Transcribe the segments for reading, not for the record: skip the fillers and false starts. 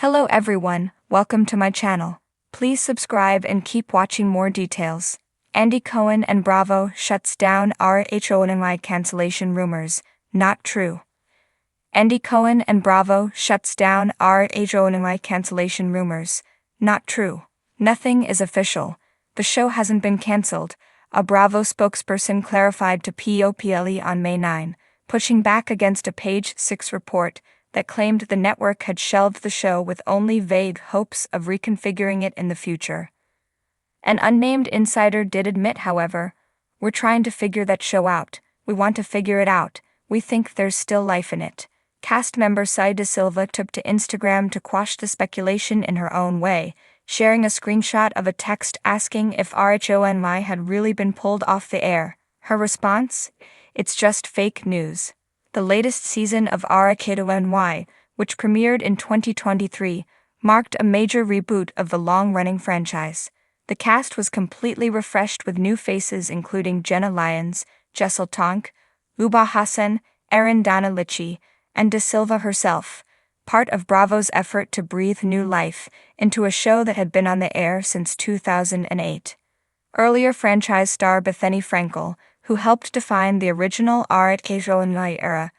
Hello everyone, welcome to my channel. Please subscribe and keep watching more details. Andy Cohen and Bravo shuts down RHONY cancellation rumors. Not true. Andy Cohen and Bravo shuts down RHONY cancellation rumors. Not true. Nothing is official. The show hasn't been cancelled, a Bravo spokesperson clarified to POPLE on May 9, pushing back against a Page 6 report that claimed the network had shelved the show with only vague hopes of reconfiguring it in the future. An unnamed insider did admit, however, "We're trying to figure that show out. We want to figure it out. We think there's still life in it." Cast member Saida Silva took to Instagram to quash the speculation in her own way, sharing a screenshot of a text asking if RHONY had really been pulled off the air. Her response? "It's just fake news." The latest season of RHONY, which premiered in 2023, marked a major reboot of the long-running franchise. The cast was completely refreshed with new faces including Jenna Lyons, Jessel Tonk, Uba Hassan, Erin Dana Lichi, and De Silva herself, part of Bravo's effort to breathe new life into a show that had been on the air since 2008. Earlier franchise star Bethany Frankel, who helped define the original RHONY era,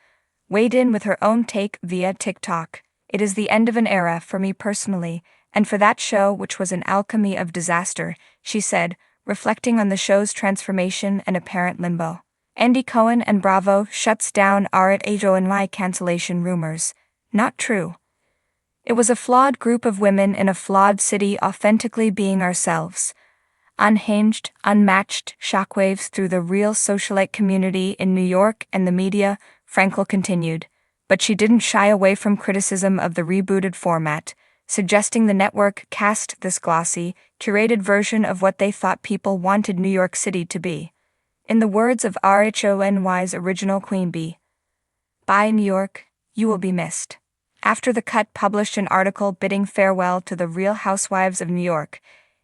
weighed in with her own take via TikTok. "It is the end of an era for me personally, and for that show, which was an alchemy of disaster," she said, reflecting on the show's transformation and apparent limbo. Andy Cohen and Bravo shuts down RHONY cancellation rumors. Not true. It was a flawed group of women in a flawed city authentically being ourselves. Unhinged, unmatched shockwaves through the real socialite community in New York and the media, Frankel continued, but she didn't shy away from criticism of the rebooted format, suggesting the network cast this glossy, curated version of what they thought people wanted New York City to be. In the words of RHONY's original Queen Bee, "Bye New York, you will be missed." After the cut published an article bidding farewell to the Real Housewives of New York,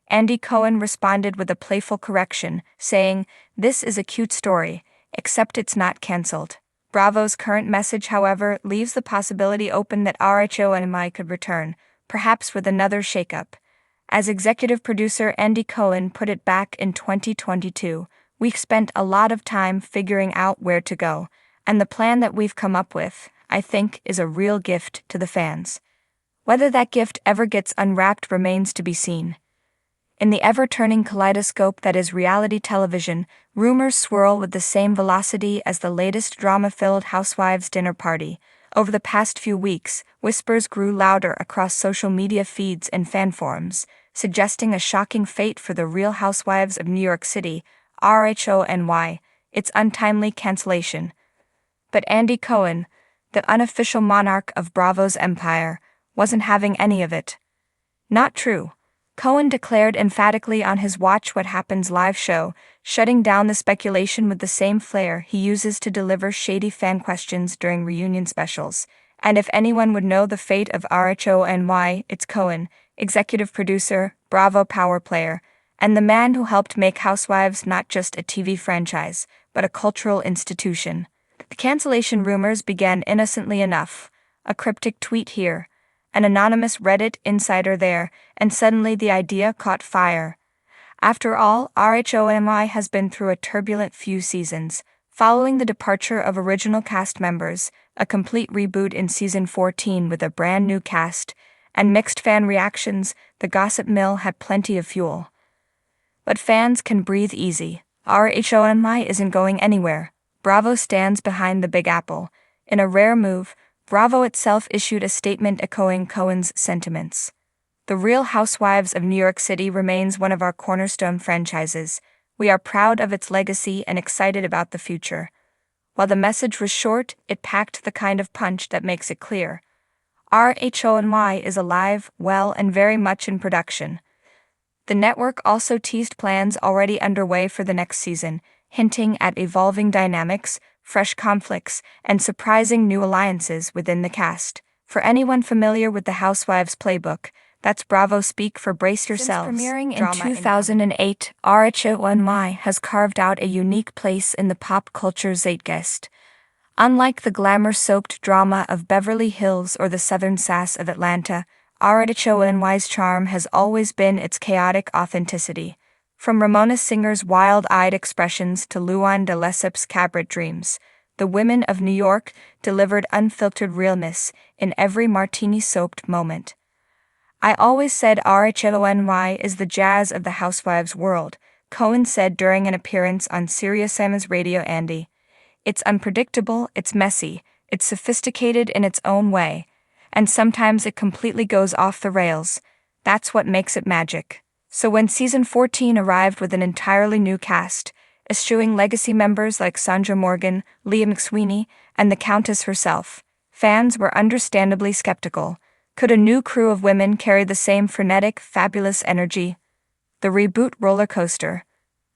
Andy Cohen responded with a playful correction, saying, "This is a cute story, except it's not cancelled." Bravo's current message, however, leaves the possibility open that RHONY could return, perhaps with another shakeup. As executive producer Andy Cohen put it back in 2022, "We've spent a lot of time figuring out where to go, and the plan that we've come up with, I think, is a real gift to the fans. Whether that gift ever gets unwrapped remains to be seen." In the ever-turning kaleidoscope that is reality television, rumors swirl with the same velocity as the latest drama-filled Housewives dinner party. Over the past few weeks, whispers grew louder across social media feeds and fan forums, suggesting a shocking fate for the Real Housewives of New York City, RHONY, its untimely cancellation. But Andy Cohen, the unofficial monarch of Bravo's empire, wasn't having any of it. Not true. Cohen declared emphatically on his Watch What Happens live show, shutting down the speculation with the same flair he uses to deliver shady fan questions during reunion specials. And if anyone would know the fate of RHONY, it's Cohen, executive producer, Bravo power player, and the man who helped make Housewives not just a TV franchise, but a cultural institution. The cancellation rumors began innocently enough, a cryptic tweet here, an anonymous Reddit insider there, and suddenly the idea caught fire. After all, RHONY has been through a turbulent few seasons, following the departure of original cast members, a complete reboot in season 14 with a brand new cast, and mixed fan reactions. The gossip mill had plenty of fuel. But fans can breathe easy. RHONY isn't going anywhere. Bravo stands behind the Big Apple. In a rare move, Bravo itself issued a statement echoing Cohen's sentiments. "The Real Housewives of New York City remains one of our cornerstone franchises. We are proud of its legacy and excited about the future." While the message was short, it packed the kind of punch that makes it clear. RHONY is alive, well, and very much in production. The network also teased plans already underway for the next season, hinting at evolving dynamics, fresh conflicts, and surprising new alliances within the cast. For anyone familiar with the Housewives playbook, that's Bravo speak for brace yourselves. Since premiering in 2008, RHONY has carved out a unique place in the pop culture zeitgeist. Unlike the glamour-soaked drama of Beverly Hills or the southern sass of Atlanta, RHONY's charm has always been its chaotic authenticity. From Ramona Singer's wild-eyed expressions to Luan de Lesseps' cabaret dreams, the women of New York delivered unfiltered realness in every martini-soaked moment. I always said RHONY is the jazz of the Housewives world, Cohen said during an appearance on SiriusXM's Radio Andy. It's unpredictable, it's messy, it's sophisticated in its own way, and sometimes it completely goes off the rails. That's what makes it magic. So when season 14 arrived with an entirely new cast, eschewing legacy members like Sandra Morgan, Leah McSweeney, and the Countess herself, fans were understandably skeptical. Could a new crew of women carry the same frenetic, fabulous energy? The reboot roller coaster.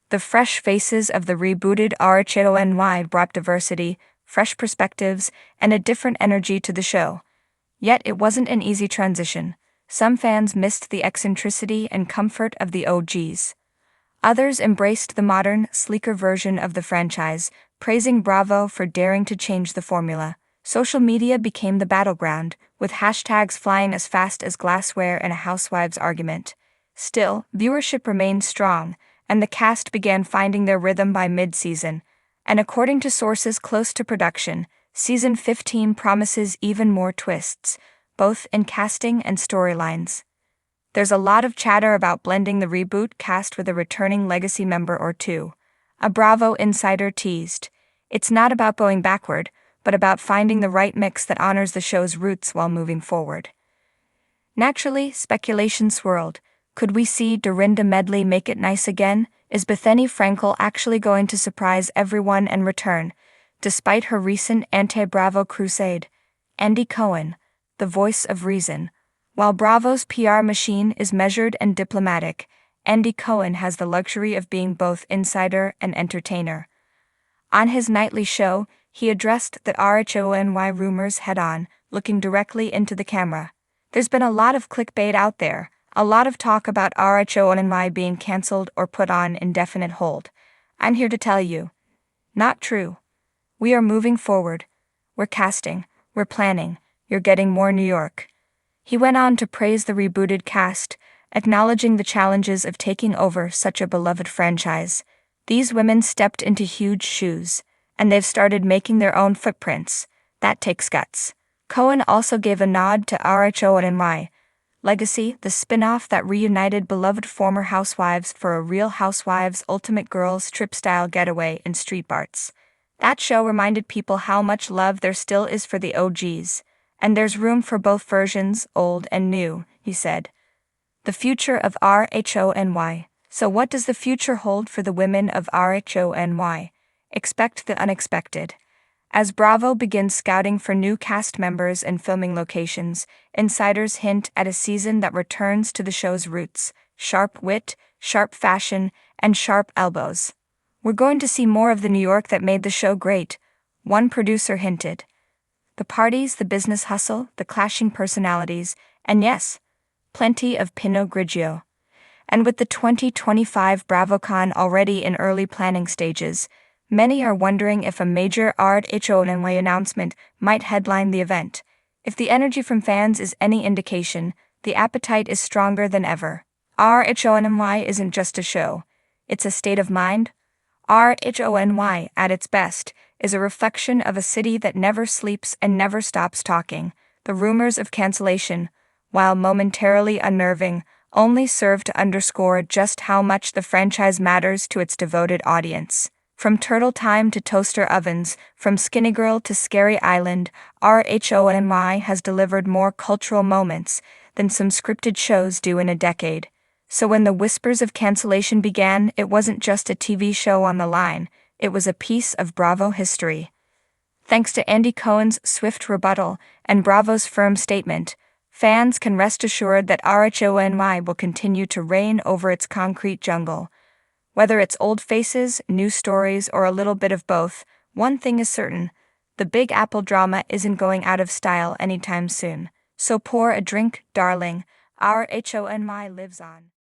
The fresh faces of the rebooted RHONY brought diversity, fresh perspectives, and a different energy to the show. Yet it wasn't an easy transition. Some fans missed the eccentricity and comfort of the OGs. Others embraced the modern, sleeker version of the franchise, praising Bravo for daring to change the formula. Social media became the battleground, with hashtags flying as fast as glassware in a Housewives argument. Still, viewership remained strong, and the cast began finding their rhythm by mid-season. And according to sources close to production, season 15 promises even more twists, both in casting and storylines. There's a lot of chatter about blending the reboot cast with a returning legacy member or two. A Bravo insider teased. It's not about going backward, but about finding the right mix that honors the show's roots while moving forward. Naturally, speculation swirled. Could we see Dorinda Medley make it nice again? Is Bethany Frankel actually going to surprise everyone and return, despite her recent anti-Bravo crusade? Andy Cohen, the voice of reason. While Bravo's PR machine is measured and diplomatic, Andy Cohen has the luxury of being both insider and entertainer. On his nightly show, he addressed the RHONY rumors head-on, looking directly into the camera. There's been a lot of clickbait out there, a lot of talk about RHONY being cancelled or put on indefinite hold. I'm here to tell you, not true. We are moving forward. We're casting, we're planning, you're getting more New York. He went on to praise the rebooted cast, acknowledging the challenges of taking over such a beloved franchise. These women stepped into huge shoes, and they've started making their own footprints. That takes guts. Cohen also gave a nod to RHONY Legacy, the spin-off that reunited beloved former housewives for a Real Housewives Ultimate Girls Trip-style getaway in Street Barts. That show reminded people how much love there still is for the OGs, and there's room for both versions, old and new, he said. The future of RHONY. So what does the future hold for the women of RHONY? Expect the unexpected. As Bravo begins scouting for new cast members and filming locations, insiders hint at a season that returns to the show's roots: sharp wit, sharp fashion, and sharp elbows. We're going to see more of the New York that made the show great, one producer hinted. The parties, the business hustle, the clashing personalities, and yes, plenty of Pinot Grigio. And with the 2025 BravoCon already in early planning stages, many are wondering if a major RHONY announcement might headline the event. If the energy from fans is any indication, the appetite is stronger than ever. RHONY isn't just a show, it's a state of mind. RHONY, at its best, is a reflection of a city that never sleeps and never stops talking. The rumors of cancellation, while momentarily unnerving, only serve to underscore just how much the franchise matters to its devoted audience. From Turtle Time to Toaster Ovens, from Skinny Girl to Scary Island, RHONY has delivered more cultural moments than some scripted shows do in a decade. So when the whispers of cancellation began, it wasn't just a TV show on the line, it was a piece of Bravo history. Thanks to Andy Cohen's swift rebuttal and Bravo's firm statement, fans can rest assured that RHONY will continue to reign over its concrete jungle. Whether it's old faces, new stories, or a little bit of both, one thing is certain: the Big Apple drama isn't going out of style anytime soon. So pour a drink, darling. RHONY lives on.